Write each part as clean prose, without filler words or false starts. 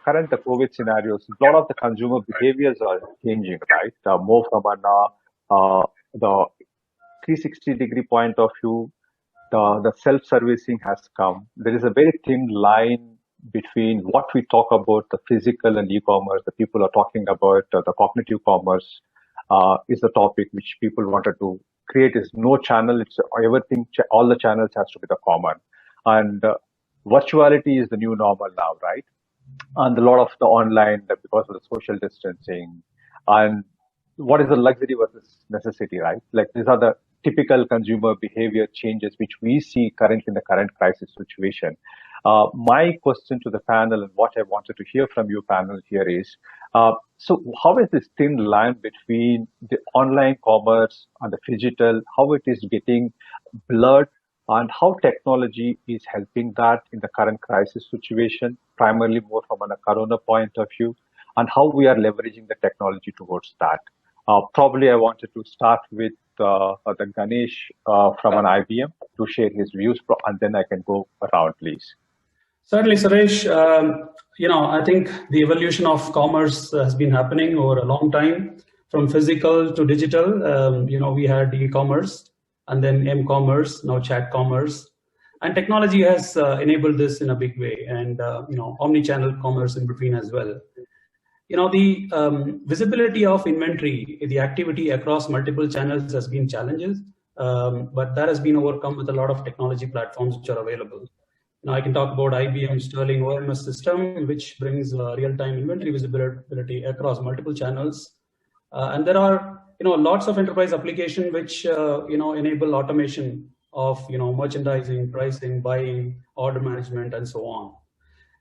current the COVID scenarios, a lot of the consumer behaviors are changing, right? More from the 360-degree point of view, the self-servicing has come. There is a very thin line between what we talk about, the physical and e-commerce. The people are talking about the cognitive commerce is the topic which people wanted to create. Is no channel. It's everything. All the channels has to be the common, and virtuality is the new normal now, right? And a lot of the online because of the social distancing, and what is the luxury versus necessity, right? Like these are the typical consumer behavior changes which we see currently in the current crisis situation. My question to the panel and what I wanted to hear from you panel here is, so how is this thin line between the online commerce and the digital, how it is getting blurred, and how technology is helping that in the current crisis situation, primarily more from a corona point of view, and how we are leveraging the technology towards that. Probably I wanted to start with the Ganesh from an IBM to share his views, and then I can go around, please. Certainly, Suresh. I think the evolution of commerce has been happening over a long time, from physical to digital. We had e-commerce, and then m-commerce, now chat commerce. And technology has enabled this in a big way, and omni-channel commerce in between as well. The visibility of inventory, the activity across multiple channels has been challenges, but that has been overcome with a lot of technology platforms which are available. I can talk about IBM Sterling OMS system, which brings real-time inventory visibility across multiple channels. And there are lots of enterprise applications which enable automation of merchandising, pricing, buying, order management, and so on.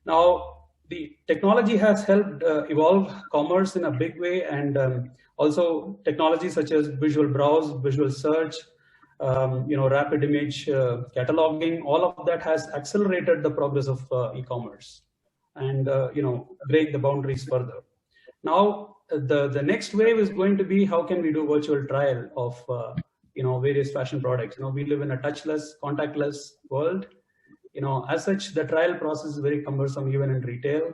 Now, the technology has helped evolve commerce in a big way, and also technologies such as visual browse, visual search, rapid image cataloging, all of that has accelerated the progress of e-commerce and break the boundaries further. Now, the next wave is going to be how can we do virtual trial of various fashion products. We live in a touchless, contactless world. As such, the trial process is very cumbersome even in retail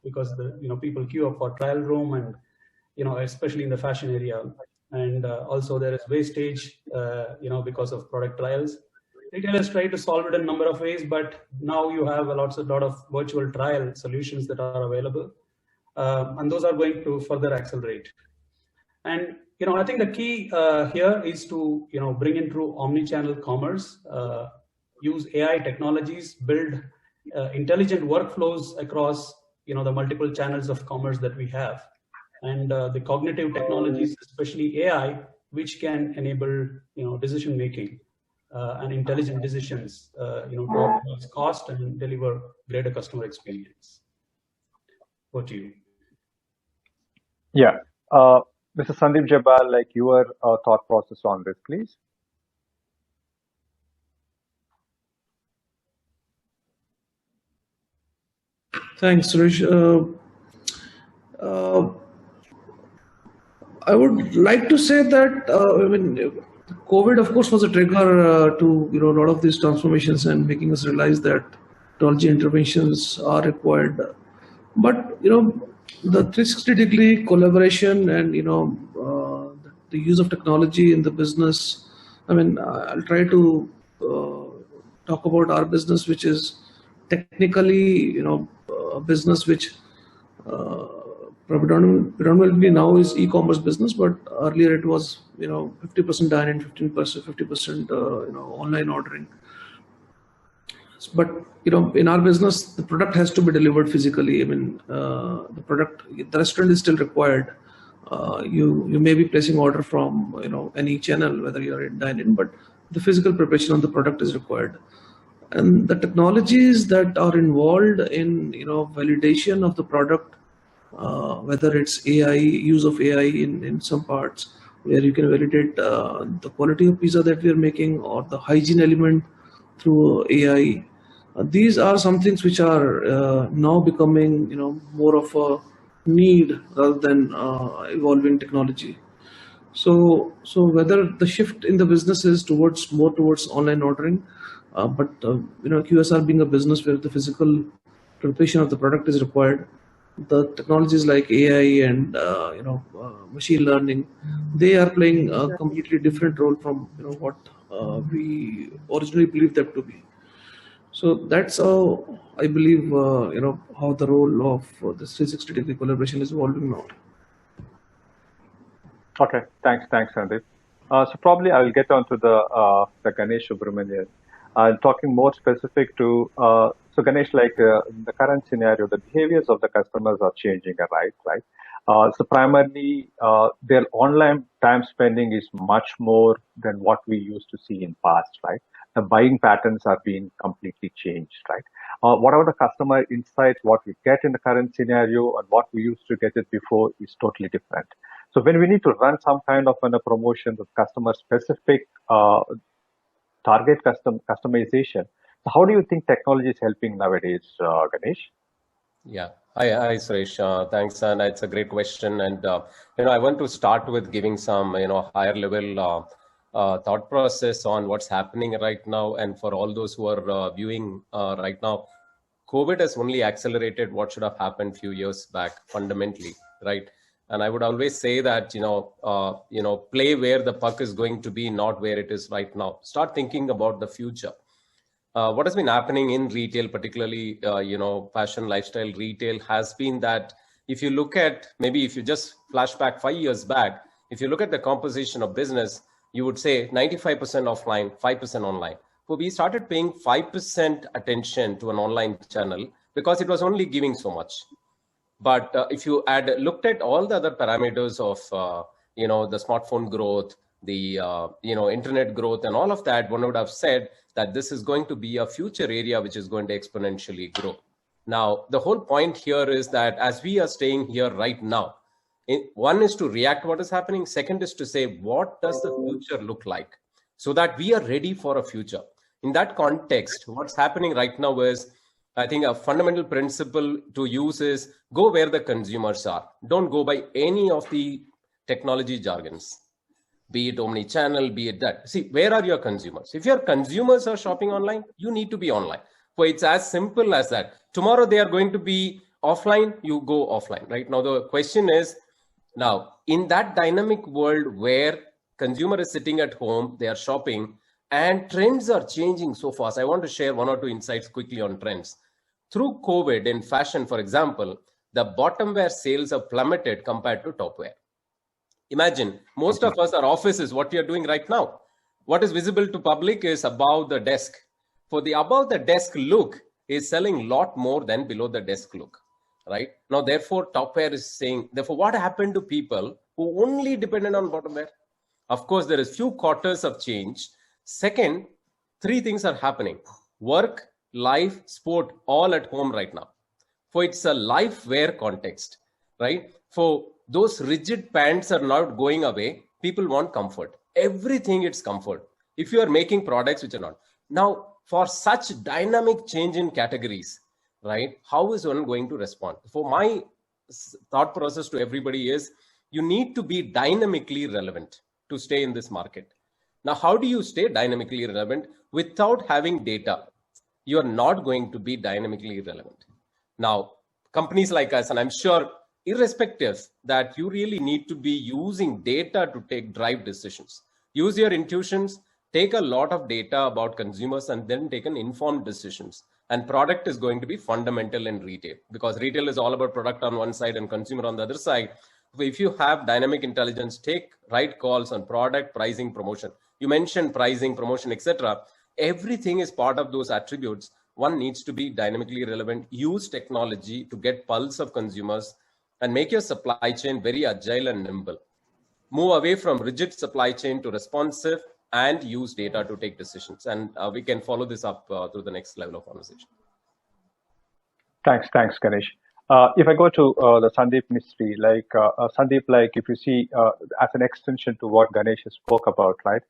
because people queue up for trial room, and especially in the fashion area, and also there is wastage because of product trials. Retailers try to solve it in a number of ways, but now you have a lot of virtual trial solutions that are available, and those are going to further accelerate. And I think the key here is to bring in through omni-channel commerce. Use AI technologies, build intelligent workflows across the multiple channels of commerce that we have, and the cognitive technologies, especially AI, which can enable decision making and intelligent decisions, to optimize cost and deliver greater customer experience. Over to you. Yeah, Mr. Sandeep Jabbal, like your thought process on this, please. Thanks, Suresh. I would like to say that COVID, of course, was a trigger to a lot of these transformations and making us realize that technology interventions are required. But the 360-degree collaboration and the use of technology in the business. I'll try to talk about our business, which is technically a business which predominantly now is e-commerce business, but earlier it was 50% dine-in, 50% online ordering. But in our business, the product has to be delivered physically. The restaurant is still required. You may be placing order from any channel, whether you're in dine-in, but the physical preparation of the product is required. And the technologies that are involved in validation of the product, whether it's AI, use of AI in some parts, where you can validate the quality of pizza that we are making or the hygiene element through AI. These are some things which are now becoming more of a need rather than evolving technology. So whether the shift in the business is more towards online ordering, but QSR being a business where the physical preparation of the product is required. The technologies like AI and machine learning, they are playing a completely different role from what we originally believed them to be. So that's how I believe how the role of this 360-degree collaboration is evolving now. Okay, thanks, Sandeep. So probably I will get on to the Ganesh Subramanian. Talking more specific to so Ganesh, like in the current scenario, the behaviors of the customers are changing, right? So primarily, their online time spending is much more than what we used to see in past, right? The buying patterns are being completely changed, right? Whatever the customer insights, what we get in the current scenario and what we used to get it before is totally different. So when we need to run some kind of a promotion with customer specific target customization, so how do you think technology is helping nowadays, Ganesh? Yeah. Hi, Suresh. Thanks, and it's a great question. And I want to start with giving some higher level thought process on what's happening right now. And for all those who are viewing right now, COVID has only accelerated what should have happened a few years back fundamentally, right? And I would always say that play where the puck is going to be, not where it is right now. Start thinking about the future. What has been happening in retail, particularly, fashion, lifestyle retail, has been that if you look at, maybe if you just flash back 5 years back, if you look at the composition of business, you would say 95% offline, 5% online. So we started paying 5% attention to an online channel because it was only giving so much. But if you looked at all the other parameters of, the smartphone growth, the internet growth and all of that, one would have said that this is going to be a future area which is going to exponentially grow. Now, the whole point here is that as we are staying here right now, one is to react what is happening. Second is to say, what does the future look like so that we are ready for a future? In that context, what's happening right now is, I think a fundamental principle to use is go where the consumers are. Don't go by any of the technology jargons. Be it omni-channel, be it that. See, where are your consumers? If your consumers are shopping online, you need to be online. So it's as simple as that. Tomorrow they are going to be offline, you go offline, right? Now the question is, now in that dynamic world where consumer is sitting at home, they are shopping and trends are changing so fast. I want to share one or two insights quickly on trends. Through COVID in fashion, for example, the bottom wear sales have plummeted compared to top wear. Imagine most of us, our offices, what we are doing right now. What is visible to public is above the desk. For the above the desk look is selling a lot more than below the desk look, right? Now, therefore, top wear is saying, therefore, what happened to people who only depended on bottom wear? Of course, there is few quarters of change. Second, three things are happening. Work, life, sport, all at home right now. For it's a life wear context, right? For those rigid pants are not going away. People want comfort. Everything it's comfort. If you are making products which are not. Now, for such dynamic change in categories, right? How is one going to respond? For my thought process to everybody is, you need to be dynamically relevant to stay in this market. Now, how do you stay dynamically relevant without having data? You are not going to be dynamically relevant. Now, companies like us, and I'm sure irrespective that you really need to be using data to drive decisions. Use your intuitions, take a lot of data about consumers and then take an informed decisions. And product is going to be fundamental in retail because retail is all about product on one side and consumer on the other side. If you have dynamic intelligence, take right calls on product, pricing, promotion. You mentioned pricing, promotion, etc. Everything is part of those attributes. One needs to be dynamically relevant, use technology to get pulse of consumers and make your supply chain very agile and nimble. Move away from rigid supply chain to responsive and use data to take decisions. And we can follow this up through the next level of conversation. Thanks, Ganesh. If I go to the Sandeep mystery, like Sandeep, like if you see as an extension to what Ganesh spoke about, right?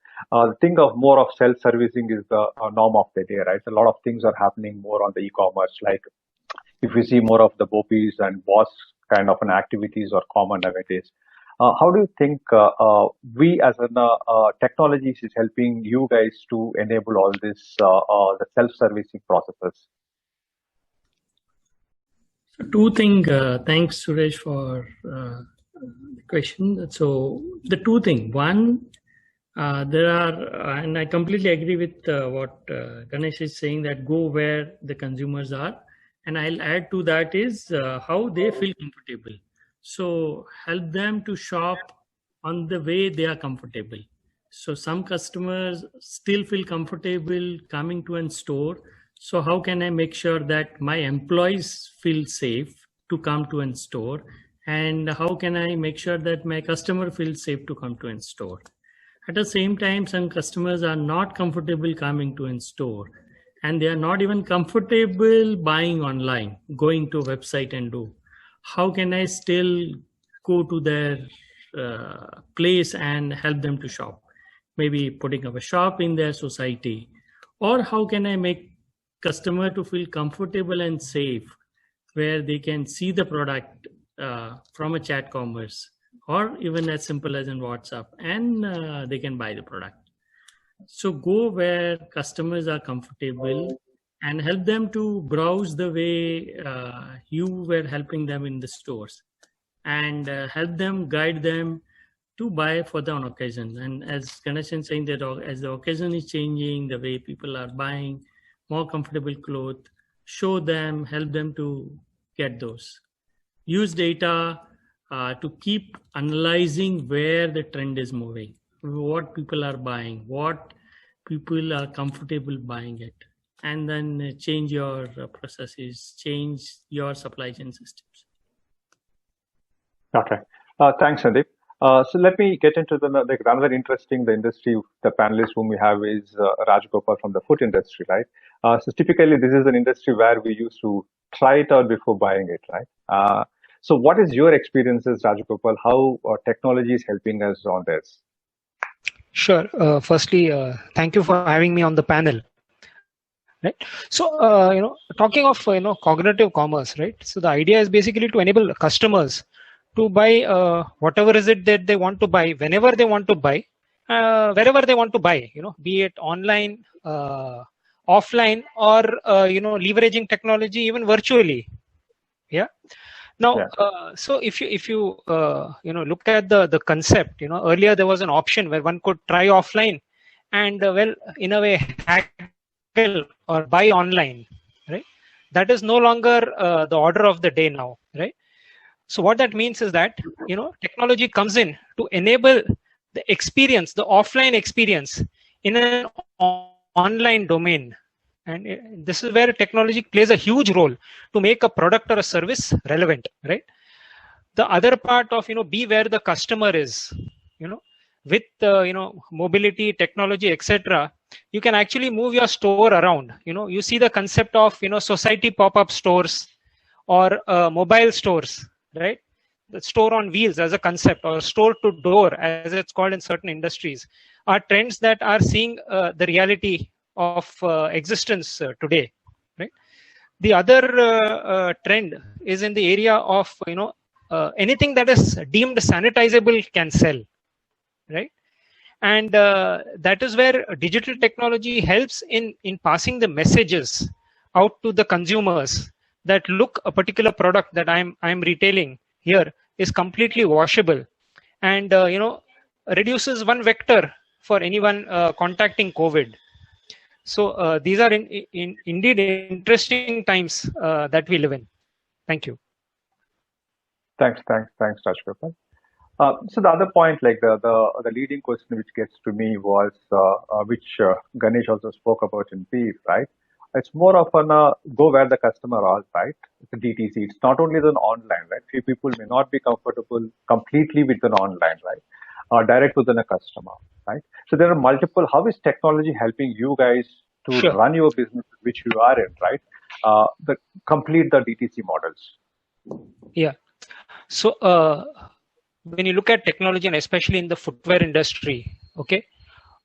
Think of more of self-servicing is the norm of the day, right? A lot of things are happening more on the e-commerce. Like if you see more of the BOPs and boss kind of an activities are common nowadays. How do you think we as an technologies is helping you guys to enable all this the self-servicing processes? two things. Thanks, Suresh, for the question. So the two things. One, there are, and I completely agree with what Ganesh is saying, that go where the consumers are. And I'll add to that is how they feel comfortable. So help them to shop on the way they are comfortable. So some customers still feel comfortable coming to a store. So how can I make sure that my employees feel safe to come to a store? And how can I make sure that my customer feels safe to come to a store? At the same time, some customers are not comfortable coming to a store, and they are not even comfortable buying online, going to a website and do. How can I still go to their place and help them to shop? Maybe putting up a shop in their society. Or how can I make customer to feel comfortable and safe, where they can see the product from a chat commerce, or even as simple as in WhatsApp, and they can buy the product. So go where customers are comfortable and help them to browse the way you were helping them in the stores, and help them, guide them to buy for the occasion. And as Ganesh is saying, that as the occasion is changing, the way people are buying more comfortable clothes, show them, help them to get those. Use data to keep analyzing where the trend is moving, what people are buying, what people are comfortable buying it, and then change your processes, change your supply chain systems. Okay, thanks, Sandeep. So let me get into another interesting, the industry, the panelist whom we have is Rajgopal from the food industry, right? So typically this is an industry where we used to try it out before buying it, right? So what is your experiences, Rajgopal? How technology is helping us on this? Sure. Firstly, thank you for having me on the panel. Right. So, talking of, cognitive commerce, right? So the idea is basically to enable customers to buy whatever is it that they want to buy, whenever they want to buy, wherever they want to buy, be it online, offline, or, leveraging technology even virtually. Yeah. Now, so if you look at the concept, earlier there was an option where one could try offline and in a way haggle or buy online, right? That is no longer the order of the day now, right? So what that means is that technology comes in to enable the experience, the offline experience, in an online domain. And this is where technology plays a huge role to make a product or a service relevant, right? The other part of, be where the customer is, with, mobility, technology, etc., you can actually move your store around. You see the concept of, society pop-up stores or mobile stores, right? The store on wheels as a concept, or store to door as it's called in certain industries, are trends that are seeing the reality of existence today, right? The other trend is in the area of anything that is deemed sanitizable can sell, right? And that is where digital technology helps in passing the messages out to the consumers that, look, a particular product that I'm retailing here is completely washable, and reduces one vector for anyone contacting COVID. So these are indeed interesting times that we live in. Thank you. Thanks, Rajgopal. So the other point, like the leading question which gets to me was, which Ganesh also spoke about in brief, right? It's more of an go where the customer are, right? It's a DTC. It's not only the online, right? Few people may not be comfortable completely with an online, right? Direct within a customer, right? So there are multiple. How is technology helping you guys to run your business, which you are in, right? Complete the DTC models. Yeah. So when you look at technology, and especially in the footwear industry, okay,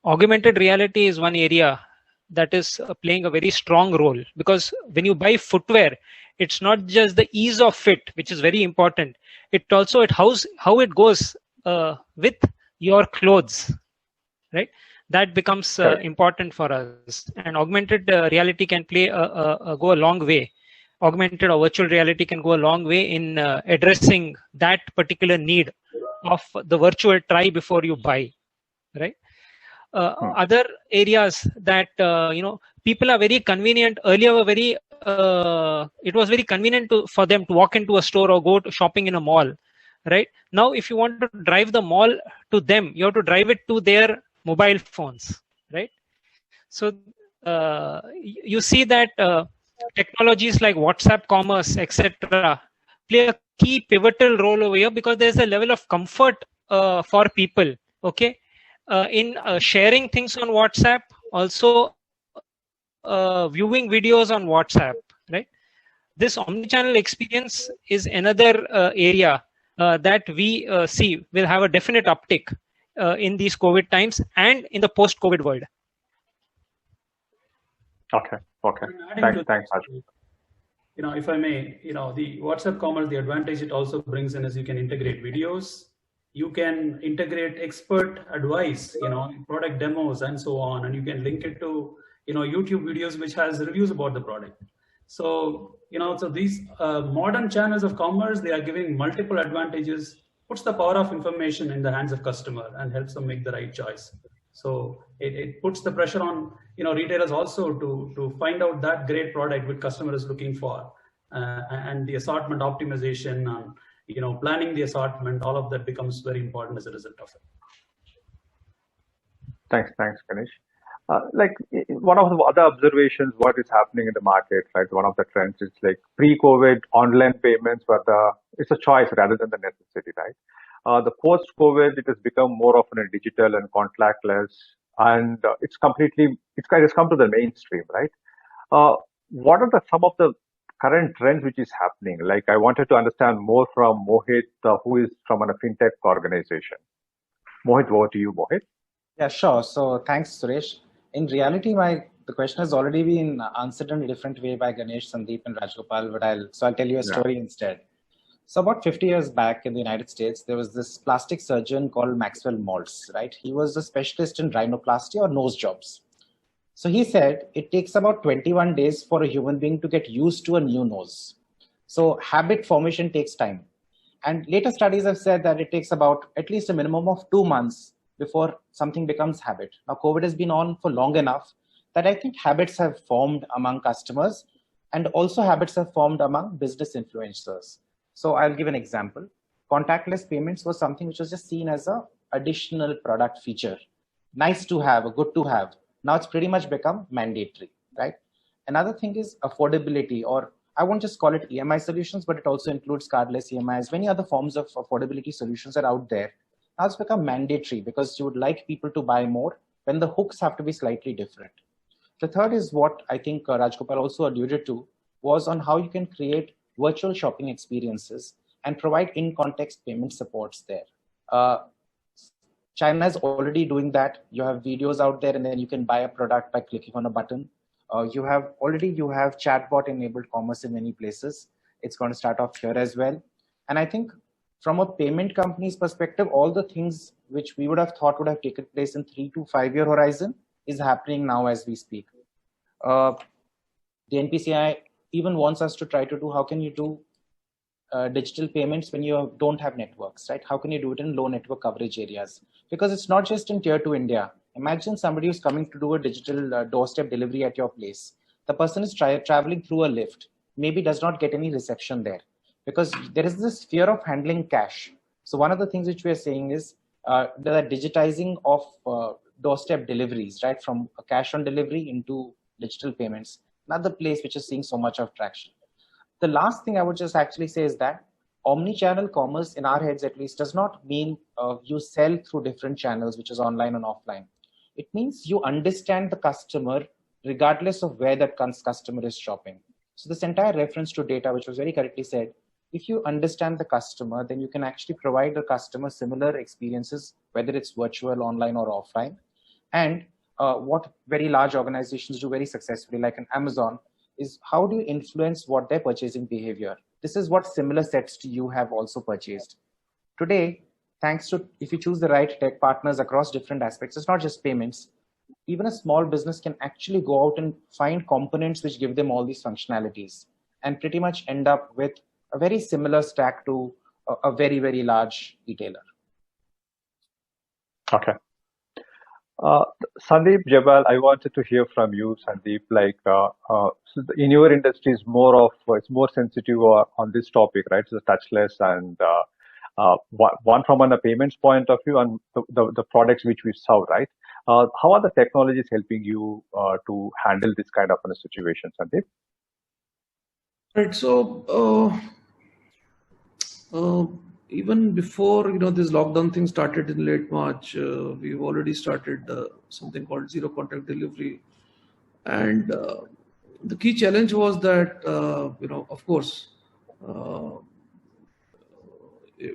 augmented reality is one area that is playing a very strong role, because when you buy footwear, it's not just the ease of fit, which is very important. It also how it goes with your clothes, right? That becomes important for us, and augmented reality can go a long way augmented or virtual reality can go a long way in addressing that particular need of the virtual try before you buy, right? Other areas that people are very convenient. Earlier were very it was very convenient for them to walk into a store or go to shopping in a mall, right? Now if you want to drive the mall to them, you have to drive it to their mobile phones, right? So you see that technologies like WhatsApp commerce, etc., play a key pivotal role over here, because there's a level of comfort for people, okay, in sharing things on WhatsApp, also viewing videos on WhatsApp, right? This omnichannel experience is another area that we see will have a definite uptick in these COVID times and in the post-COVID world. Okay. Thanks, Raj. If I may, the WhatsApp commerce, the advantage it also brings in is you can integrate videos, you can integrate expert advice, product demos and so on, and you can link it to, YouTube videos which has reviews about the product. So, so these modern channels of commerce, they are giving multiple advantages, puts the power of information in the hands of customer and helps them make the right choice. So it puts the pressure on, retailers also to find out that great product which customer is looking for, and the assortment optimization and, planning the assortment, all of that becomes very important as a result of it. Thanks, Ganesh. Like one of the other observations, what is happening in the market, right? One of the trends is like pre-COVID online payments it's a choice rather than the necessity, right? The post-COVID, it has become more of a digital and contactless, and it's come to the mainstream, right? What are some of the current trends which is happening? Like I wanted to understand more from Mohit, who is from a fintech organization. Mohit, over to you, Mohit. Yeah, sure. So thanks, Suresh. In reality, the question has already been answered in a different way by Ganesh, Sandeep, and Rajgopal, but I'll tell you a story instead. So about 50 years back in the United States, there was this plastic surgeon called Maxwell Maltz, right? He was a specialist in rhinoplasty or nose jobs. So he said it takes about 21 days for a human being to get used to a new nose. So habit formation takes time. And later studies have said that it takes about at least a minimum of 2 months before something becomes habit. Now, COVID has been on for long enough that I think habits have formed among customers, and also habits have formed among business influencers. So I'll give an example. Contactless payments was something which was just seen as an additional product feature. Nice to have, a good to have. Now it's pretty much become mandatory, right? Another thing is affordability, or I won't just call it EMI solutions, but it also includes cardless EMIs. Many other forms of affordability solutions are out there. Now it's become mandatory because you would like people to buy more when the hooks have to be slightly different. The third is what I think Rajgopal also alluded to, was on how you can create virtual shopping experiences and provide in-context payment supports there. China is already doing that. You have videos out there, and then you can buy a product by clicking on a button. You have chatbot enabled commerce in many places. It's going to start off here as well. And I think from a payment company's perspective, all the things which we would have thought would have taken place in 3 to 5 year horizon is happening now as we speak. The NPCI even wants us to try to do, how can you do digital payments when you don't have networks, right? How can you do it in low network coverage areas? Because it's not just in tier 2 India. Imagine somebody who's coming to do a digital doorstep delivery at your place. The person is traveling through a lift, maybe does not get any reception there, because there is this fear of handling cash. So one of the things which we are saying is the digitizing of doorstep deliveries, right? From a cash on delivery into digital payments, another place which is seeing so much of traction. The last thing I would just actually say is that omni-channel commerce, in our heads at least, does not mean you sell through different channels, which is online and offline. It means you understand the customer regardless of where that customer is shopping. So this entire reference to data, which was very correctly said, if you understand the customer, then you can actually provide the customer similar experiences, whether it's virtual, online, or offline. And what very large organizations do very successfully, like an Amazon, is how do you influence what their purchasing behavior? This is what similar sets to you have also purchased. Today, thanks to, if you choose the right tech partners across different aspects, it's not just payments. Even a small business can actually go out and find components which give them all these functionalities. and pretty much end up with a very similar stack to a very, very large retailer. Okay. Sandeep, Jabbal, I wanted to hear from you, Sandeep. So in your industry, is it's more sensitive on this topic, right? So the touchless and one from a payments point of view, and the products which we serve, right? How are the technologies helping you to handle this kind of a situation, Sandeep? Right. So even before this lockdown thing started in late March, we've already started something called zero contact delivery, and the key challenge was that of course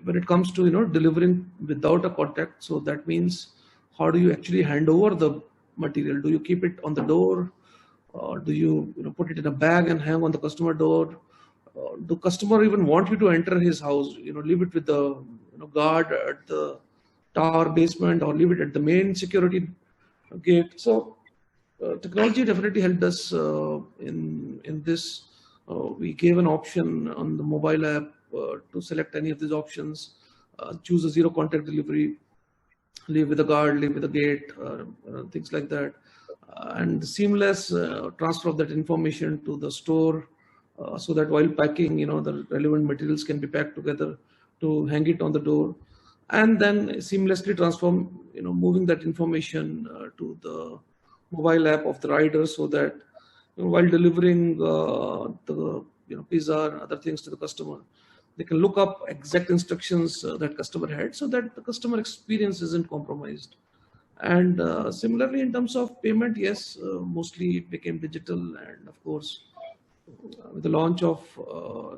when it comes to delivering without a contact, so that means how do you actually hand over the material? Do you keep it on the door, or do you put it in a bag and hang on the customer door? Do customer even want you to enter his house? Leave it with the guard at the tower basement, or leave it at the main security gate. So technology definitely helped us in this. We gave an option on the mobile app to select any of these options, choose a zero contact delivery, leave with a guard, leave with a gate, things like that, and the seamless transfer of that information to the store. So that while packing, the relevant materials can be packed together to hang it on the door, and then seamlessly transform, moving that information to the mobile app of the rider, so that while delivering the pizza and other things to the customer, they can look up exact instructions that customer had, so that the customer experience isn't compromised. And similarly, in terms of payment, yes, mostly it became digital, and of course, with the launch of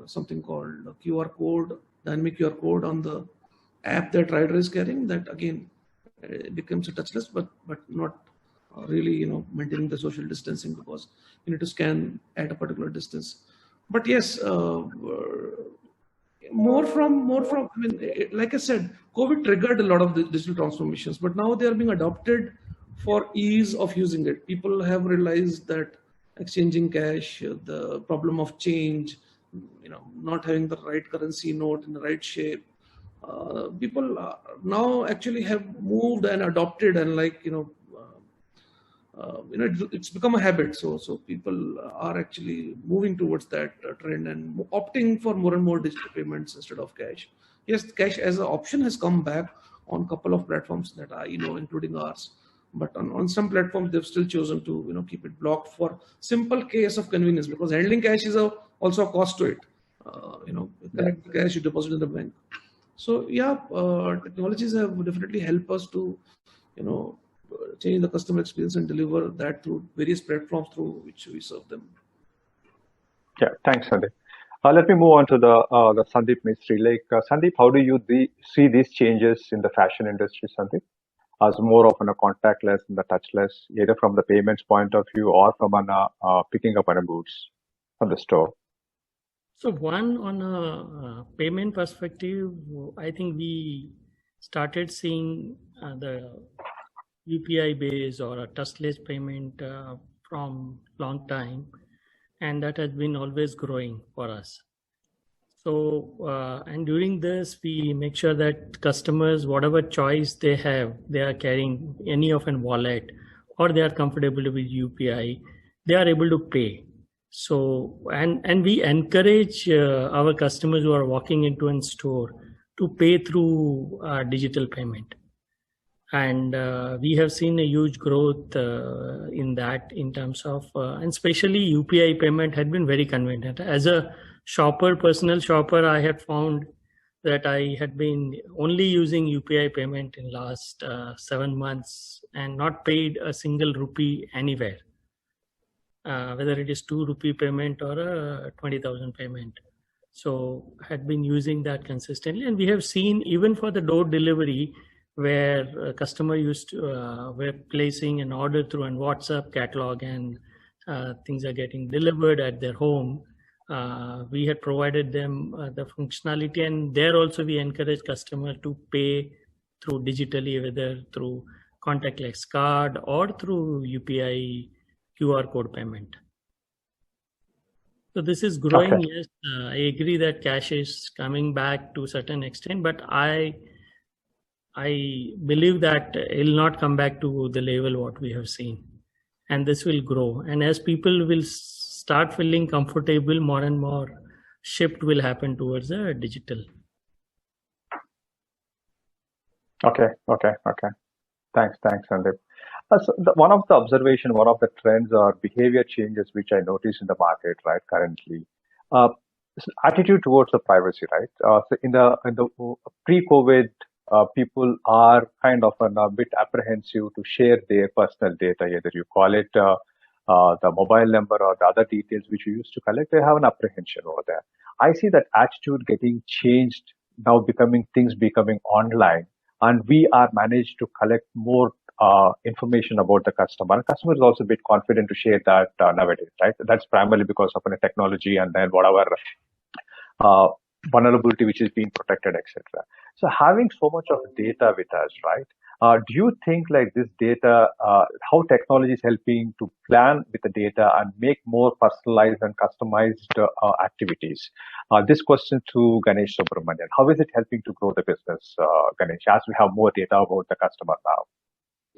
something called QR code, dynamic QR code on the app that rider is carrying, that again it becomes a touchless, but not really maintaining the social distancing, because you need to scan at a particular distance. But yes, more from I mean, like I said, COVID triggered a lot of the digital transformations, but now they are being adopted for ease of using it. People have realized that exchanging cash, the problem of change, not having the right currency note in the right shape, people now actually have moved and adopted, and it's become a habit. So people are actually moving towards that trend and opting for more and more digital payments instead of cash. Yes, cash as an option has come back on a couple of platforms that are, including ours. But on some platforms, they've still chosen to, keep it blocked for simple case of convenience, because handling cash is also a cost to it. Collect the cash, you deposit in the bank. So yeah, technologies have definitely helped us to, change the customer experience and deliver that through various platforms through which we serve them. Yeah, thanks, Sandeep. Let me move on to the Sandeep Mistry. Sandeep, how do you see these changes in the fashion industry, Sandeep, as more of a contactless and the touchless, either from the payments point of view or from picking up on goods from the store? So one, on a payment perspective, I think we started seeing the UPI base or a touchless payment from long time, and that has been always growing for us. So and during this, we make sure that customers, whatever choice they have, they are carrying any of an wallet, or they are comfortable with UPI, they are able to pay. So and we encourage our customers who are walking into a store to pay through digital payment. And we have seen a huge growth in that, in terms of, and especially UPI payment had been very convenient. As a shopper, personal shopper, I had found that I had been only using UPI payment in last 7 months and not paid a single rupee anywhere, whether it is 2 rupee payment or a 20,000 payment. So had been using that consistently, and we have seen even for the door delivery, where a customer used to were placing an order through a WhatsApp catalog, and things are getting delivered at their home. We had provided them the functionality, and there also we encourage customer to pay through digitally, whether through contactless card or through UPI QR code payment. So this is growing. Okay. Yes, I agree that cash is coming back to a certain extent, but I believe that it will not come back to the level what we have seen, and this will grow. And as people will start feeling comfortable, more and more shift will happen towards the digital. Okay. Thanks, Sandeep. So one of the trends or behavior changes which I notice in the market, right, currently, is attitude towards the privacy, right? So in the pre-COVID, people are kind of a bit apprehensive to share their personal data, either you call it the mobile number or the other details which you used to collect. They have an apprehension over there. I see that attitude getting changed now, things becoming online, and we are managed to collect more information about the customer. And customer is also a bit confident to share that nowadays, right? That's primarily because of the technology and then whatever vulnerability which is being protected, etc. So having so much of data with us, right? Do you think like this data, how technology is helping to plan with the data and make more personalized and customized activities? This question to Ganesh Subramanian. How is it helping to grow the business, Ganesh, as we have more data about the customer now?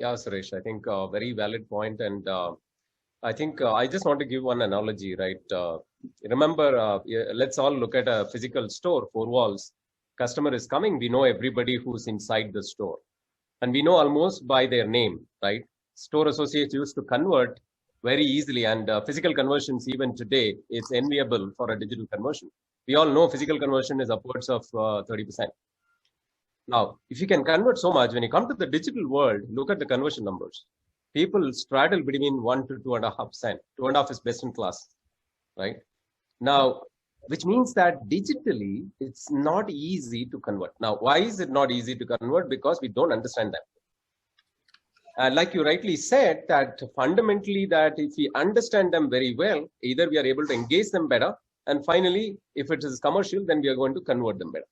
Yeah, Suresh, I think a very valid point. And I think I just want to give one analogy, right? Remember, let's all look at a physical store, four walls. Customer is coming. We know everybody who's inside the store. And we know almost by their name, right? Store associates used to convert very easily. And physical conversions, even today, is enviable for a digital conversion. We all know physical conversion is upwards of 30%. Now, if you can convert so much, when you come to the digital world, look at the conversion numbers. People straddle between 1 to 2.5%. 2.5 is best in class, right? Now, which means that digitally, it's not easy to convert. Now, why is it not easy to convert? Because we don't understand them. Like you rightly said, that fundamentally that if we understand them very well, either we are able to engage them better, and finally, if it is commercial, then we are going to convert them better.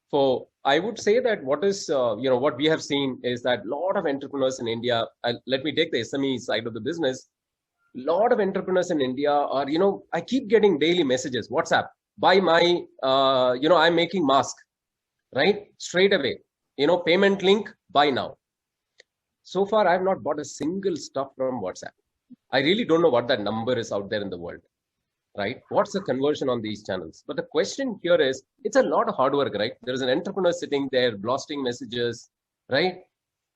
So I would say that what we have seen is that a lot of entrepreneurs in India, let me take the SME side of the business. A lot of entrepreneurs in India are, I keep getting daily messages, WhatsApp, buy my, I'm making mask, right? Straight away, payment link, buy now. So far, I have not bought a single stuff from WhatsApp. I really don't know what that number is out there in the world. Right? What's the conversion on these channels? But the question here is, it's a lot of hard work, right? There is an entrepreneur sitting there blasting messages, right?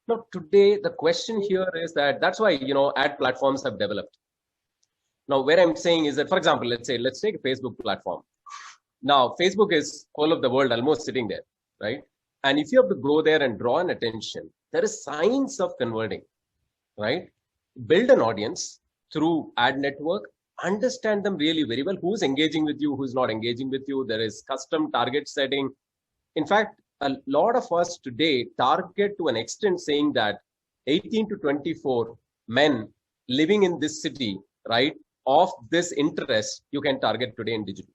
Now, today, the question here is that's why, ad platforms have developed. Now, where I'm saying is that, for example, let's take a Facebook platform. Now, Facebook is all of the world almost sitting there, right? And if you have to go there and draw an attention, there is signs of converting, right? Build an audience through ad network, understand them really very well, who's engaging with you, who's not engaging with you. There is custom target setting. In fact, a lot of us today target to an extent saying that 18 to 24 men living in this city, right, of this interest, you can target today in digital.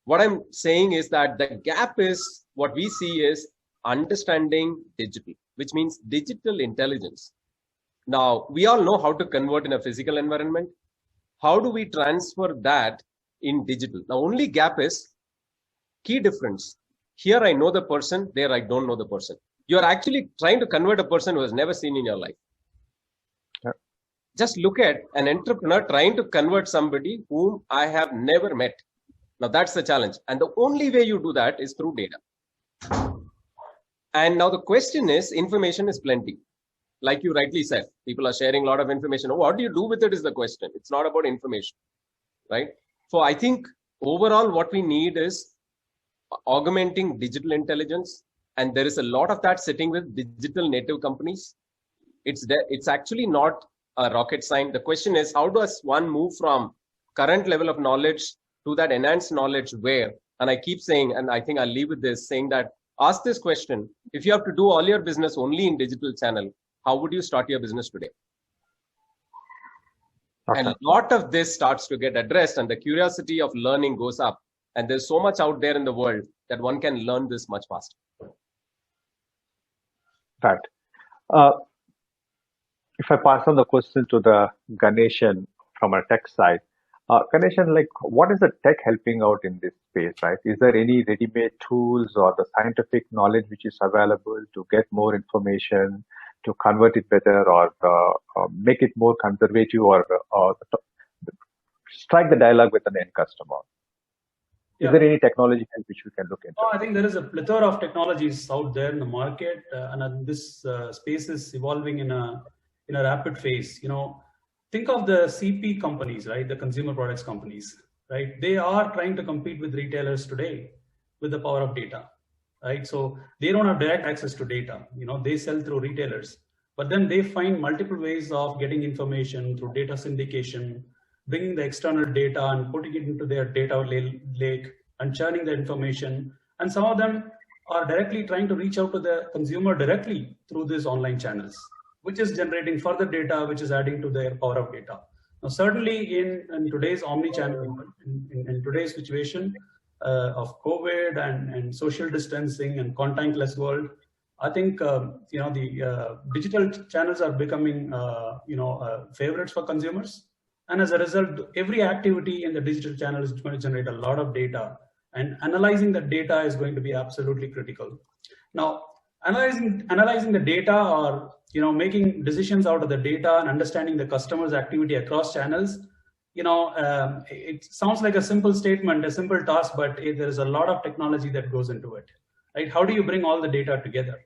What I'm saying is that the gap is, what we see is understanding digital, which means digital intelligence. Now, we all know how to convert in a physical environment. How do we transfer that in digital? The only gap is key difference. Here I know the person, there I don't know the person. You're actually trying to convert a person who has never seen in your life. Yeah. Just look at an entrepreneur trying to convert somebody whom I have never met. Now that's the challenge. And the only way you do that is through data. And now the question is, information is plenty. Like you rightly said, people are sharing a lot of information. What do you do with it is the question. It's not about information, right? So I think overall what we need is augmenting digital intelligence. And there is a lot of that sitting with digital native companies. It's actually not a rocket science. The question is, how does one move from current level of knowledge to that enhanced knowledge where? And I keep saying, and I think I'll leave with this, saying that ask this question. If you have to do all your business only in digital channel, how would you start your business today? Okay. And a lot of this starts to get addressed and the curiosity of learning goes up. And there's so much out there in the world that one can learn this much faster. Right. If I pass on the question to the Ganeshan from a tech side, Ganeshan, like, what is the tech helping out in this space, right? Is there any ready-made tools or the scientific knowledge which is available to get more information, to convert it better, or make it more conservative, or strike the dialogue with an end customer? Is there any technology which we can look into? I think there is a plethora of technologies out there in the market, and this space is evolving in a rapid phase. Think of the CP companies, right? The consumer products companies, right? They are trying to compete with retailers today with the power of data, right? So they don't have direct access to data. They sell through retailers, but then they find multiple ways of getting information through data syndication, bringing the external data and putting it into their data lake and churning the information. And some of them are directly trying to reach out to the consumer directly through these online channels, which is generating further data, which is adding to their power of data. Now, certainly in today's omni-channel, in today's situation of COVID and social distancing and contactless world, I think the digital channels are becoming favorites for consumers. And as a result, every activity in the digital channel is going to generate a lot of data, and analyzing the data is going to be absolutely critical. Now, analyzing the data, or making decisions out of the data and understanding the customer's activity across channels, it sounds like a simple statement, a simple task, but there is a lot of technology that goes into it, right? How do you bring all the data together,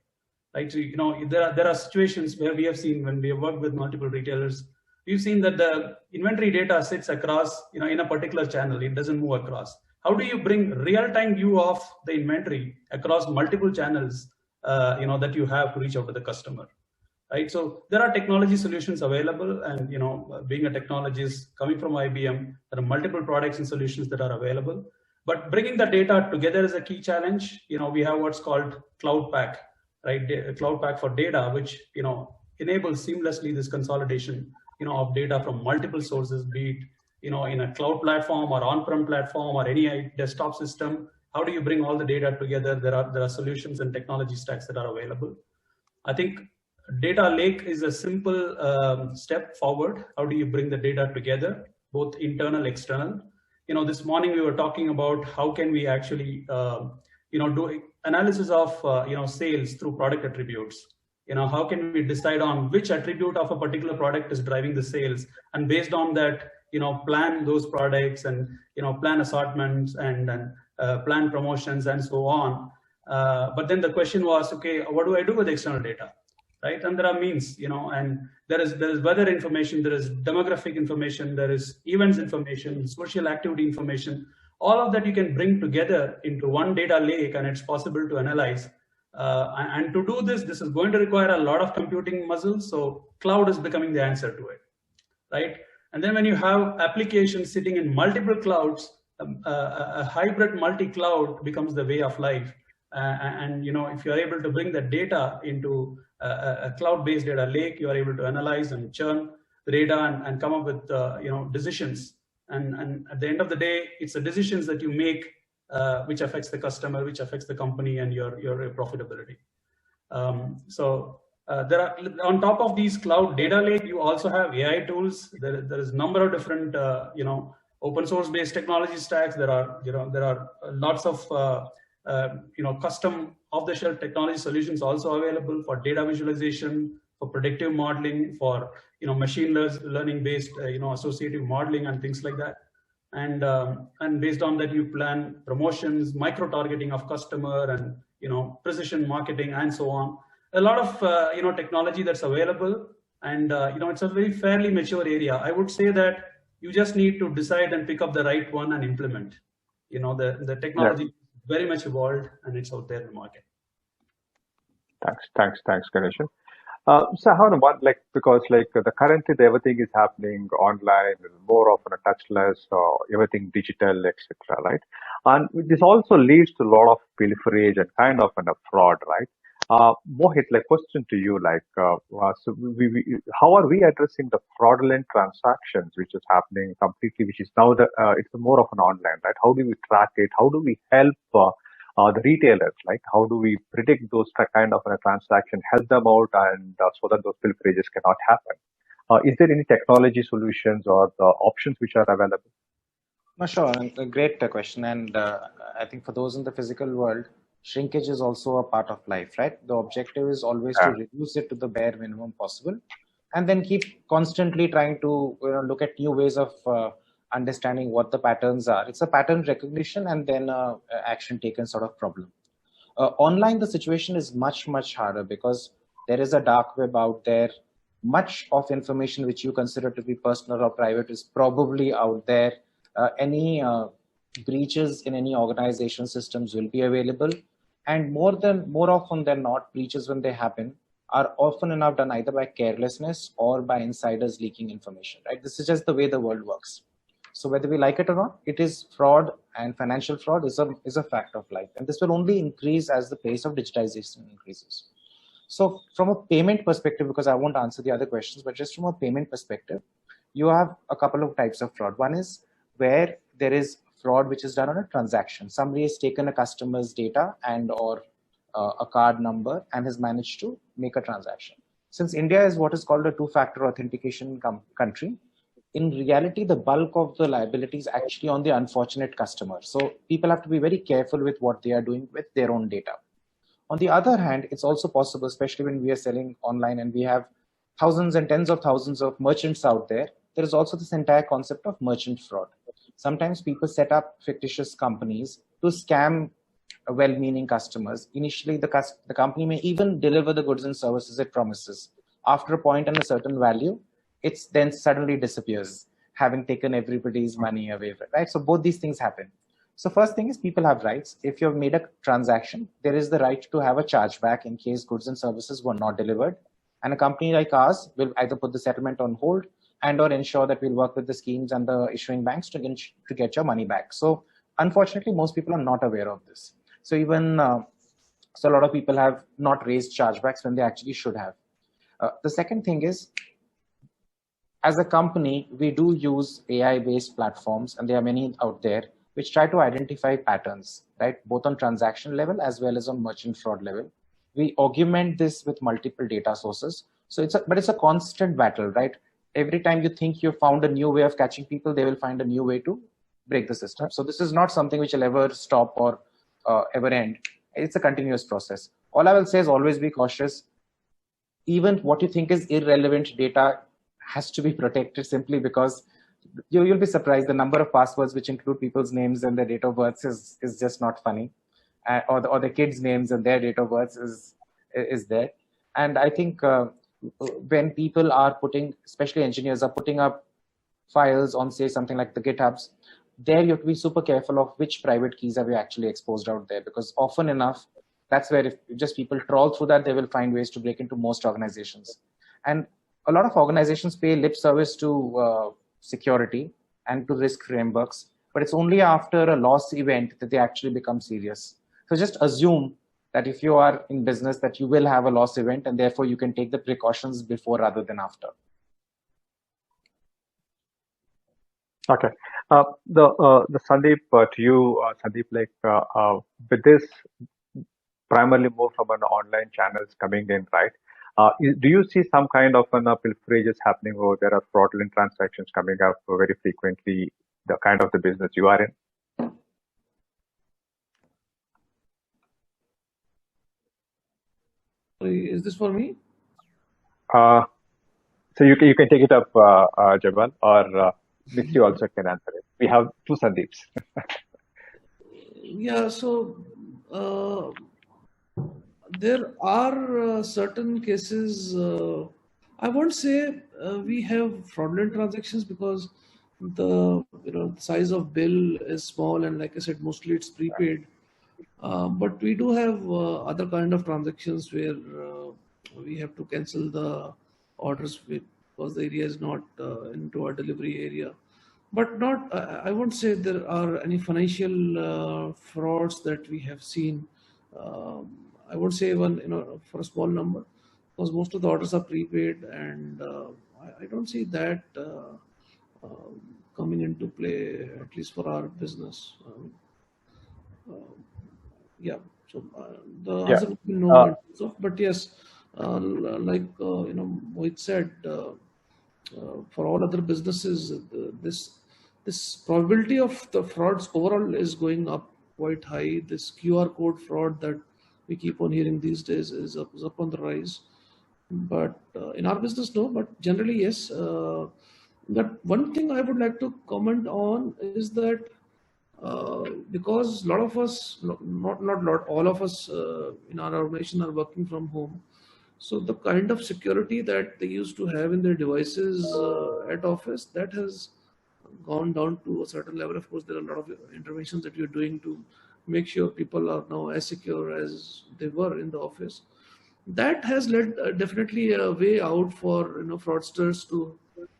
right? So there are situations where we have seen, when we have worked with multiple retailers, we've seen that the inventory data sits across, in a particular channel. It doesn't move across. How do you bring real-time view of the inventory across multiple channels, that you have to reach out to the customer, right? So there are technology solutions available, and being a technologist coming from IBM, there are multiple products and solutions that are available. But bringing the data together is a key challenge. We have what's called Cloud Pak, right? Cloud Pak for data, which enables seamlessly this consolidation of data from multiple sources, be it in a cloud platform or on-prem platform or any desktop system. How do you bring all the data together? There are solutions and technology stacks that are available. I think data lake is a simple step forward. How do you bring the data together, both internal, external? This morning we were talking about how can we actually do analysis of sales through product attributes. How can we decide on which attribute of a particular product is driving the sales, and based on that, plan those products and plan assortments and plan promotions and so on. But then the question was, okay, what do I do with external data, right? And there are means, and there is weather information, there is demographic information, there is events information, social activity information. All of that you can bring together into one data lake, and it's possible to analyze. And to do this is going to require a lot of computing muscle. So cloud is becoming the answer to it, right? And then when you have applications sitting in multiple clouds, a hybrid multi-cloud becomes the way of life. And if you're able to bring the data into a cloud-based data lake, you are able to analyze and churn the data and come up with decisions. And at the end of the day, it's the decisions that you make which affects the customer, which affects the company and your profitability. There are, on top of these cloud data lake, you also have AI tools. There is a number of different open source based technology stacks. There are lots of custom off the shelf technology solutions also available for data visualization, for predictive modeling, for machine learning based associative modeling and things like that. And based on that, you plan promotions, micro targeting of customer, and precision marketing, and so on. A lot of technology that's available, and it's a very fairly mature area. I would say that you just need to decide and pick up the right one and implement. The technology is very much evolved, and it's out there in the market. Thanks, Ganeshan. So how about because currently everything is happening online, more often a touchless, everything digital, etc. Right? And this also leads to a lot of pilferage and kind of a fraud, right? Mohit, question to you, so how are we addressing the fraudulent transactions which is happening completely, which is now it's more of an online, right? How do we track it? How do we help the retailers? How do we predict those kind of a transaction, help them out, and so that those pilferages cannot happen? Is there any technology solutions or the options which are available? No, sure. A great question. And I think for those in the physical world, shrinkage is also a part of life, right? The objective is always to reduce it to the bare minimum possible, and then keep constantly trying to look at new ways of understanding what the patterns are. It's a pattern recognition and then action taken sort of problem. Online, the situation is much, much harder because there is a dark web out there. Much of information which you consider to be personal or private is probably out there. Any breaches in any organization systems will be available, and more often than not, breaches when they happen are often enough done either by carelessness or by insiders leaking information. Right? This is just the way the world works. So whether we like it or not, it is fraud, and financial fraud is a fact of life, and this will only increase as the pace of digitization increases. So from a payment perspective, because I won't answer the other questions, but just from a payment perspective, you have a couple of types of fraud. One is where there is fraud which is done on a transaction. Somebody has taken a customer's data and or a card number and has managed to make a transaction. Since India is what is called a two-factor authentication country, in reality, the bulk of the liability is actually on the unfortunate customer. So people have to be very careful with what they are doing with their own data. On the other hand, it's also possible, especially when we are selling online and we have thousands and tens of thousands of merchants out there, there is also this entire concept of merchant fraud. Sometimes people set up fictitious companies to scam well-meaning customers. Initially, the company may even deliver the goods and services it promises. After a point and a certain value, it then suddenly disappears, having taken everybody's money away, right? So both these things happen. So first thing is people have rights. If you've made a transaction, there is the right to have a chargeback in case goods and services were not delivered. And a company like ours will either put the settlement on hold and or ensure that we'll work with the schemes and the issuing banks to get your money back. So unfortunately, most people are not aware of this. So even so a lot of people have not raised chargebacks when they actually should have. The second thing is, as a company, we do use AI-based platforms, and there are many out there, which try to identify patterns, right? Both on transaction level as well as on merchant fraud level. We augment this with multiple data sources. So it's a constant battle, right? Every time you think you've found a new way of catching people, they will find a new way to break the system. So this is not something which will ever stop or ever end. It's a continuous process. All I will say is always be cautious. Even what you think is irrelevant data has to be protected, simply because you'll be surprised the number of passwords which include people's names and their date of birth is just not funny, or the kids' names and their date of birth is there. And I think when people are especially engineers are putting up files on, say, something like the GitHubs, there you have to be super careful of which private keys have you actually exposed out there, because often enough, that's where if just people trawl through that, they will find ways to break into most organizations. And a lot of organizations pay lip service to security and to risk frameworks, but it's only after a loss event that they actually become serious. So just assume that if you are in business that you will have a loss event, and therefore you can take the precautions before rather than after. Okay. The Sandeep, to you, Sandeep, like with this primarily more from an online channels coming in, right? Do you see some kind of pilferages happening, or there are fraudulent transactions coming up very frequently, the kind of the business you are in? Is this for me? So you can take it up, Jabbal, or Mixi also can answer it. We have two Sandeeps. Yeah, so there are certain cases. I won't say we have fraudulent transactions, because the size of bill is small, and like I said, mostly it's prepaid. But we do have other kind of transactions where we have to cancel the orders because the area is not into our delivery area. But not, I won't say there are any financial frauds that we have seen. I would say even for a small number, because most of the orders are prepaid, and I don't see that coming into play, at least for our business. Yeah. So the answer would be no. But yes, like Mohit said, for all other businesses, this this probability of the frauds overall is going up quite high. This QR code fraud that we keep on hearing these days is up on the rise. But in our business, no. But generally, yes. That one thing I would like to comment on is that because a lot of us, not lot, all of us in our organization are working from home. So the kind of security that they used to have in their devices at office, that has gone down to a certain level. Of course, there are a lot of interventions that you're doing to make sure people are now as secure as they were in the office. That has led definitely a way out for fraudsters to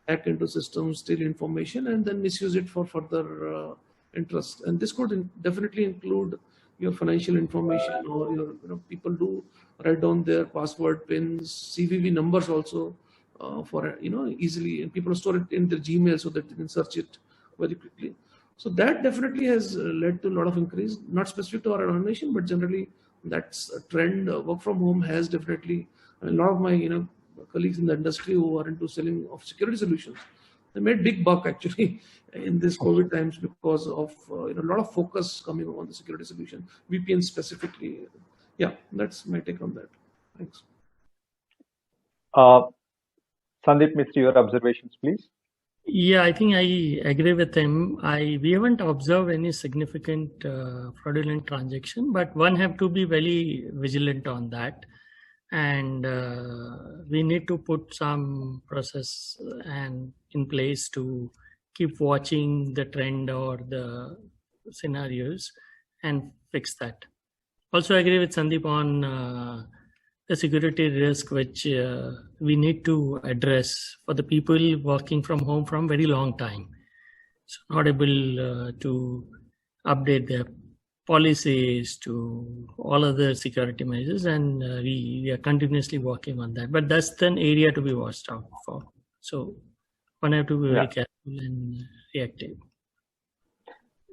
hack into systems, steal information, and then misuse it for further interest. And this could definitely include your financial information, or your people do write down their password, pins, CVV numbers also for easily, and people store it in their Gmail so that they can search it very quickly. So that definitely has led to a lot of increase, not specific to our organization, but generally that's a trend. Work from home has definitely, a lot of my colleagues in the industry who are into selling of security solutions, they made big buck actually in this COVID times because of a lot of focus coming on the security solution, VPN specifically. Yeah, that's my take on that. Thanks. Sandeep, Mr. Your observations, please. Yeah, I think I agree with him. We haven't observed any significant fraudulent transaction, but one have to be very vigilant on that. And we need to put some process and in place to keep watching the trend or the scenarios and fix that. Also, I agree with Sandeep on the security risk, which we need to address for the people working from home from very long time. So not able to update their policies to all other security measures, and we are continuously working on that. But that's an area to be watched out for. So one have to be very careful and reactive.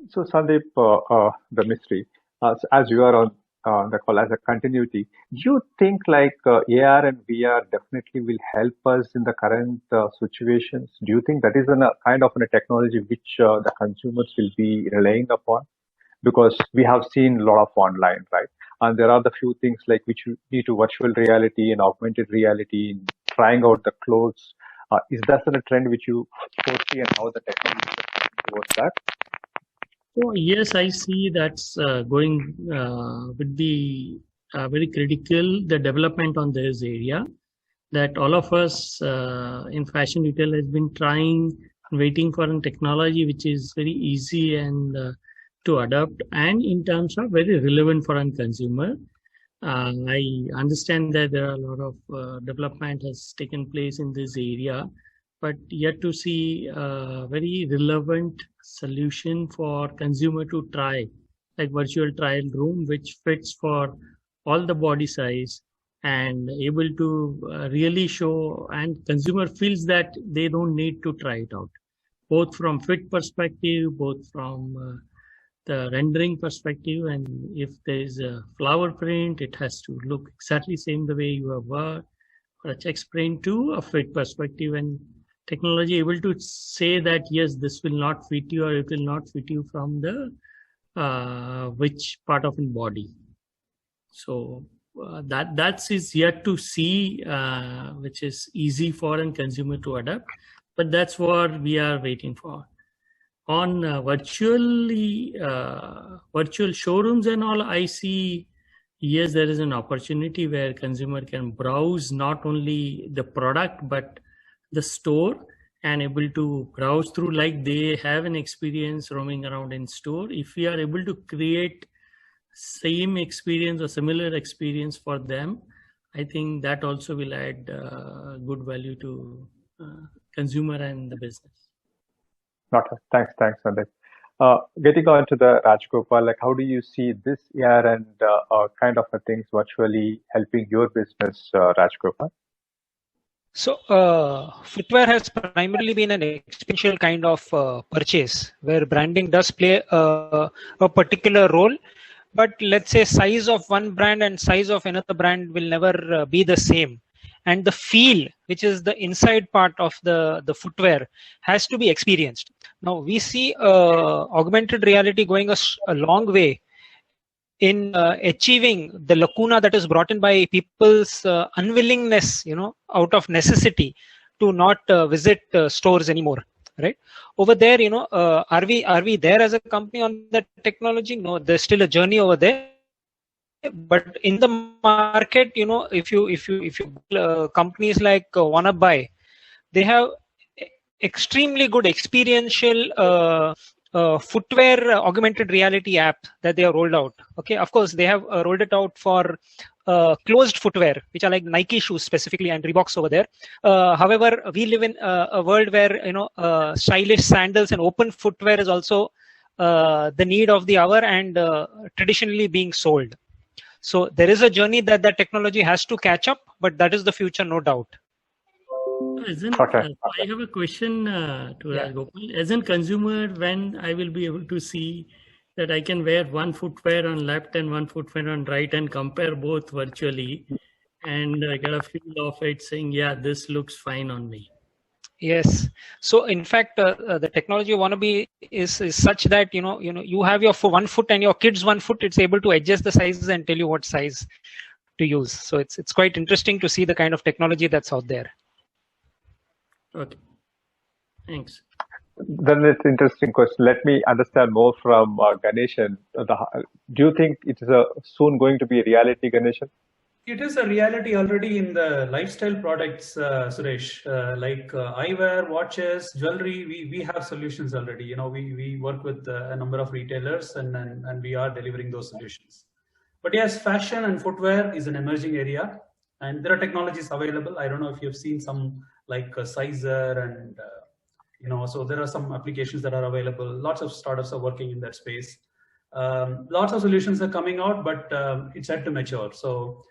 So Sandeep, the mystery, as you are on the call as a continuity, do you think like AR and VR definitely will help us in the current situations? Do you think that is a kind of a technology which the consumers will be relying upon? Because we have seen a lot of online, right? And there are the few things like which you need to virtual reality and augmented reality, trying out the clothes. Is that a trend which you foresee, and how the technology is towards that? Oh, yes, I see that's going with the very critical, the development on this area, that all of us in fashion retail has been trying, waiting for a technology which is very easy and to adopt, and in terms of very relevant for a consumer. I understand that there are a lot of development has taken place in this area, but yet to see a very relevant solution for consumer to try, like virtual trial room, which fits for all the body size and able to really show, and consumer feels that they don't need to try it out, both from fit perspective, both from the rendering perspective, and if there is a flower print, it has to look exactly same the way you have worked, or a check print to a fit perspective, and technology able to say that yes, this will not fit you, or it will not fit you from the which part of the body. So that is yet to see, which is easy for a consumer to adapt, but that's what we are waiting for. On virtual showrooms and all, I see, yes, there is an opportunity where consumer can browse not only the product, but the store, and able to browse through like they have an experience roaming around in store. If we are able to create same experience or similar experience for them, I think that also will add good value to consumer and the business. Okay, thanks, Sandeep. Getting on to the Rajgopal, like how do you see this year and kind of things virtually helping your business, Rajgopal? So footwear has primarily been an experiential kind of purchase where branding does play a particular role, but let's say size of one brand and size of another brand will never be the same. And the feel, which is the inside part of the footwear, has to be experienced. Now we see augmented reality going a long way in achieving the lacuna that is brought in by people's unwillingness, out of necessity to not visit stores anymore. Right over there, are we there as a company on that technology? No, there's still a journey over there. But in the market, if you companies like Wannabuy, they have extremely good experiential footwear augmented reality app that they have rolled out. Okay, of course they have rolled it out for closed footwear, which are like Nike shoes specifically and Reeboks over there. However, we live in a world where stylish sandals and open footwear is also the need of the hour and traditionally being sold. So there is a journey that technology has to catch up, but that is the future, no doubt. I have a question to Rajgopal. As a consumer, when I will be able to see that I can wear one footwear on left and one footwear on right and compare both virtually and get a feel of it saying, yeah, this looks fine on me. Yes. So in fact, the technology wannabe is such that you have your one foot and your kid's one foot. It's able to adjust the sizes and tell you what size to use. So it's quite interesting to see the kind of technology that's out there. Okay. Thanks. Then it's an interesting question. Let me understand more from Ganeshan. Do you think it is soon going to be a reality, Ganeshan? It is a reality already in the lifestyle products, Suresh, like eyewear, watches, jewelry. We have solutions already. We work with a number of retailers and we are delivering those solutions. But yes, fashion and footwear is an emerging area, and there are technologies available. I don't know if you've seen some like Sizer and so there are some applications that are available. Lots of startups are working in that space. Lots of solutions are coming out, but it's yet to mature. So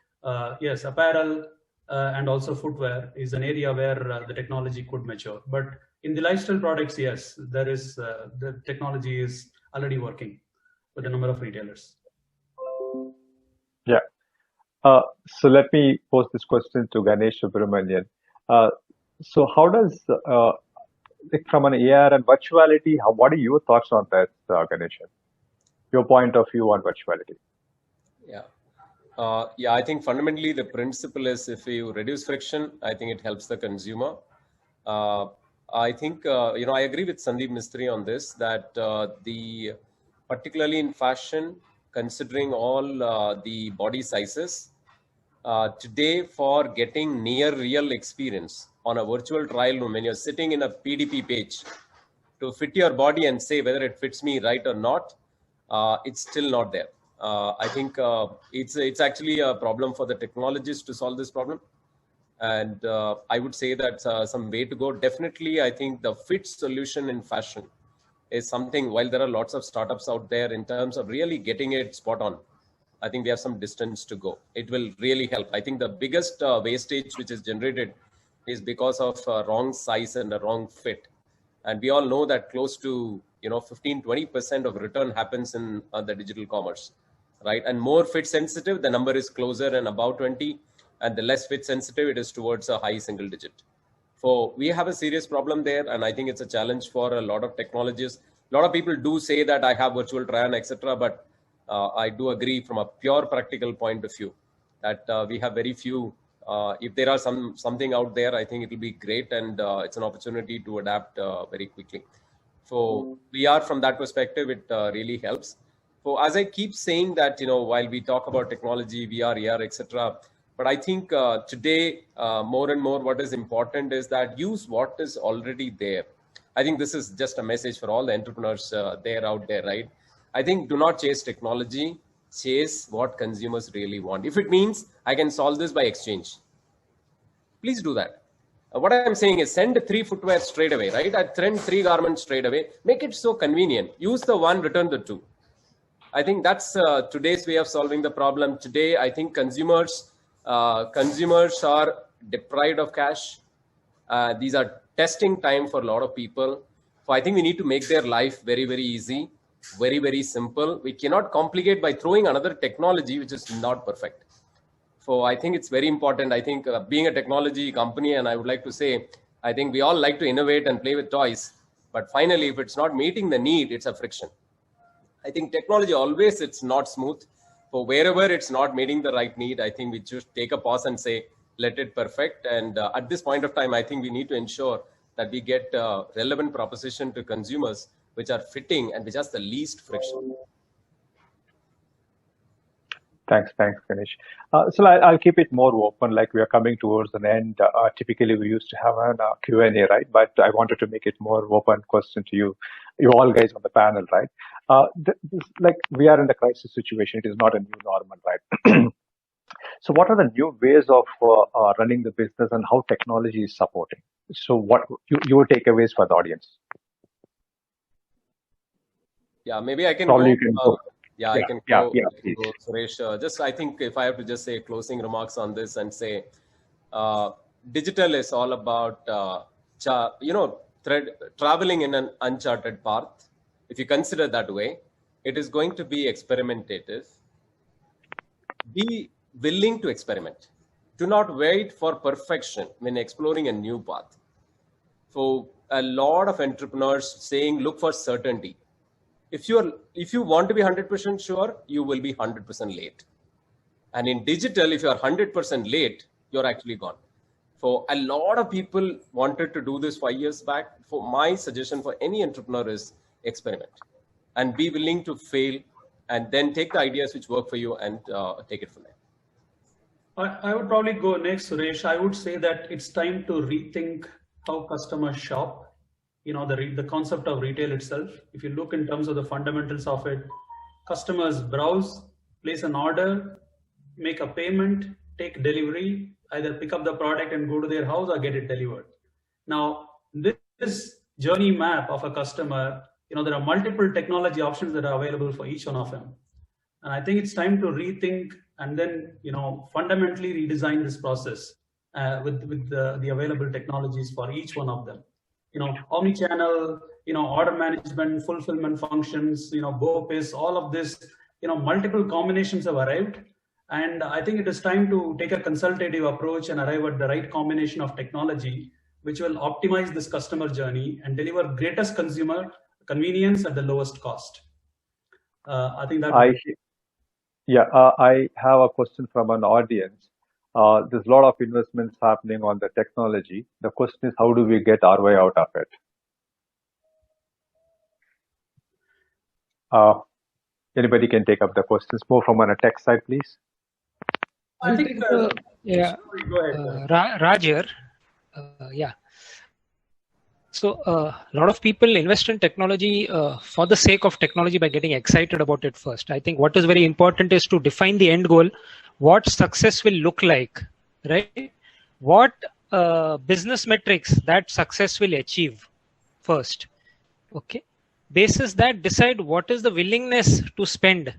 yes, apparel and also footwear is an area where the technology could mature. But in the lifestyle products, yes, there is the technology is already working with a number of retailers. Yeah. So let me pose this question to Ganesh Subramanian. So how does, from an AR and virtuality, what are your thoughts on that, Ganesh? Your point of view on virtuality? Yeah. I think fundamentally the principle is if you reduce friction, I think it helps the consumer. I think, I agree with Sandeep Mistry on this, that particularly in fashion, considering all the body sizes, today for getting near real experience on a virtual trial room, when you're sitting in a PDP page to fit your body and say whether it fits me right or not, it's still not there. I think it's actually a problem for the technologists to solve this problem. And I would say that some way to go. Definitely, I think the fit solution in fashion is something, while there are lots of startups out there in terms of really getting it spot on, I think we have some distance to go. It will really help. I think the biggest wastage which is generated is because of wrong size and the wrong fit. And we all know that close to 15-20% of return happens in the digital commerce, right? And more fit sensitive, the number is closer and above 20, and the less fit sensitive, it is towards a high single digit. So we have a serious problem there, and I think it's a challenge for a lot of technologists. A lot of people do say that I have virtual try-on, etc., but I do agree from a pure practical point of view that we have very few. If there are something out there, I think it will be great, and it's an opportunity to adapt very quickly. So we are, from that perspective, it really helps. So as I keep saying that, while we talk about technology, VR, AR, etc., but I think today more and more what is important is that use what is already there. I think this is just a message for all the entrepreneurs out there, right? I think do not chase technology, chase what consumers really want. If it means I can solve this by exchange, please do that. What I'm saying is send 3 footwear straight away, right? I send 3 garments straight away. Make it so convenient. Use the one, return the 2. I think that's today's way of solving the problem. Today, I think consumers are deprived of cash. These are testing time for a lot of people. So I think we need to make their life very, very easy, very, very simple. We cannot complicate by throwing another technology which is not perfect. So I think it's very important. I think being a technology company, and I would like to say, I think we all like to innovate and play with toys. But finally, if it's not meeting the need, it's a friction. I think technology always, it's not smooth. For wherever it's not meeting the right need, I think we just take a pause and say, let it perfect. And at this point of time, I think we need to ensure that we get relevant proposition to consumers which are fitting and which has the least friction. Thanks, Ganesh. So I'll keep it more open, like we are coming towards an end. Typically, we used to have a Q&A, right? But I wanted to make it more open question to you all guys on the panel, right? Like we are in the crisis situation. It is not a new normal, right? So what are the new ways of running the business and how technology is supporting? So what your takeaways for the audience? Yeah, maybe I can Probably go. You can go. Yeah, I can go, Suresh. Just I think if I have to just say closing remarks on this and say, digital is all about, traveling in an uncharted path. If you consider that way, it is going to be experimentative. Be willing to experiment. Do not wait for perfection when exploring a new path. For a lot of entrepreneurs saying, look for certainty. If you want to be 100% sure, you will be 100% late. And in digital, if you are 100% late, you're actually gone. For a lot of people wanted to do this 5 years back. For my suggestion for any entrepreneur is experiment and be willing to fail and then take the ideas which work for you and take it from there. I would probably go next, Suresh. I would say that it's time to rethink how customers shop. The concept of retail itself. If you look in terms of the fundamentals of it, customers browse, place an order, make a payment, take delivery, either pick up the product and go to their house or get it delivered. Now, this journey map of a customer, there are multiple technology options that are available for each one of them. And I think it's time to rethink and then, fundamentally redesign this process with the available technologies for each one of them. Omni-channel, order management, fulfillment functions, BOPIS, all of this, multiple combinations have arrived. And I think it is time to take a consultative approach and arrive at the right combination of technology, which will optimize this customer journey and deliver greatest consumer convenience at the lowest cost. I think that. I have a question from an audience. There's a lot of investments happening on the technology. The question is, how do we get ROI out of it? Anybody can take up the questions. More from on a tech side, please. I think, go ahead. Raj here. So a lot of people invest in technology for the sake of technology by getting excited about it first. I think what is very important is to define the end goal. What success will look like, right? What business metrics that success will achieve first, okay? Basis that, decide what is the willingness to spend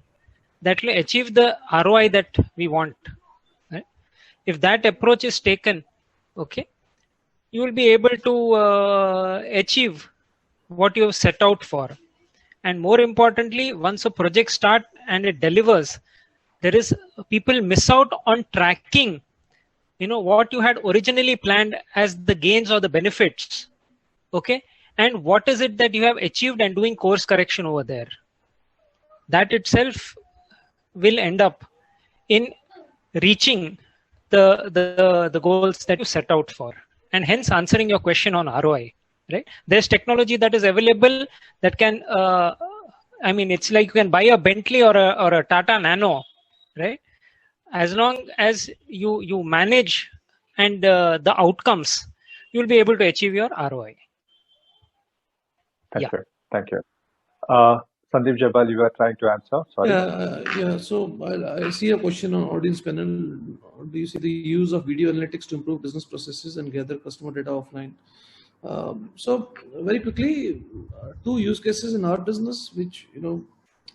that will achieve the ROI that we want, right? If that approach is taken, okay, you will be able to achieve what you have set out for. And more importantly, once a project starts and it delivers, there is people miss out on tracking, what you had originally planned as the gains or the benefits, okay? And what is it that you have achieved and doing course correction over there. That itself will end up in reaching the goals that you set out for. And hence answering your question on ROI, right? There's technology that is available that can, it's like you can buy a Bentley or a Tata Nano, right? As long as you manage and the outcomes, you'll be able to achieve your ROI. Thank you. Sandeep, Jabbal, you were trying to answer. Sorry. So I see a question on audience panel. Do you see the use of video analytics to improve business processes and gather customer data offline? So very quickly, two use cases in our business, which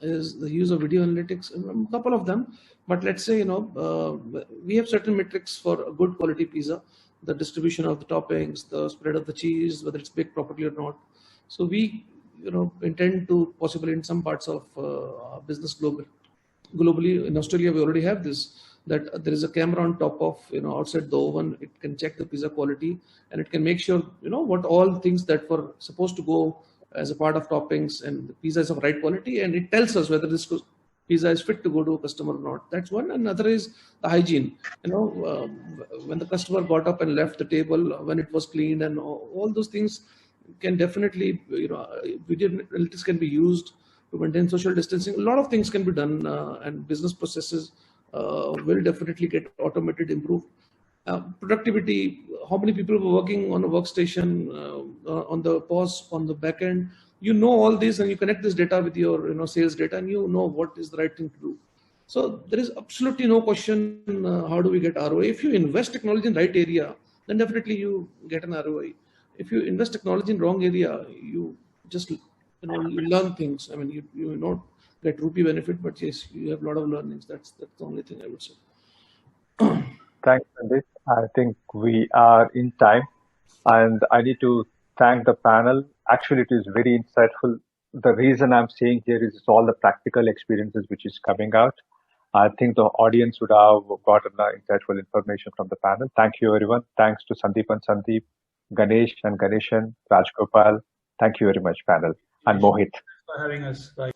is the use of video analytics. A couple of them, but let's say we have certain metrics for a good quality pizza, the distribution of the toppings, the spread of the cheese, whether it's baked properly or not. So we intend to possibly in some parts of business globally. In Australia, we already have this that there is a camera on top of, outside the oven. It can check the pizza quality, and it can make sure, what all things that were supposed to go as a part of toppings, and the pizza is of right quality, and it tells us whether this pizza is fit to go to a customer or not. That's one. Another is the hygiene. When the customer got up and left the table, when it was cleaned, and all those things can definitely, video analytics can be used to maintain social distancing. A lot of things can be done, and business processes will definitely get automated, improved. Productivity, how many people were working on a workstation, on the POS, on the back end. All this, and you connect this data with your sales data, and what is the right thing to do. So there is absolutely no question, how do we get ROI? If you invest technology in right area, then definitely you get an ROI. If you invest technology in wrong area, you just learn things. I mean, you not get rupee benefit, but yes, you have a lot of learnings. That's the only thing I would say. Thanks, Sandeep. I think we are in time, and I need to thank the panel. Actually, it is very insightful. The reason I'm saying here is all the practical experiences which is coming out. I think the audience would have gotten insightful information from the panel. Thank you, everyone. Thanks to Sandeep and Sandeep, Ganesh and Ganeshan, Rajgopal. Thank you very much, panel, and Mohit. Thanks for having us. Bye.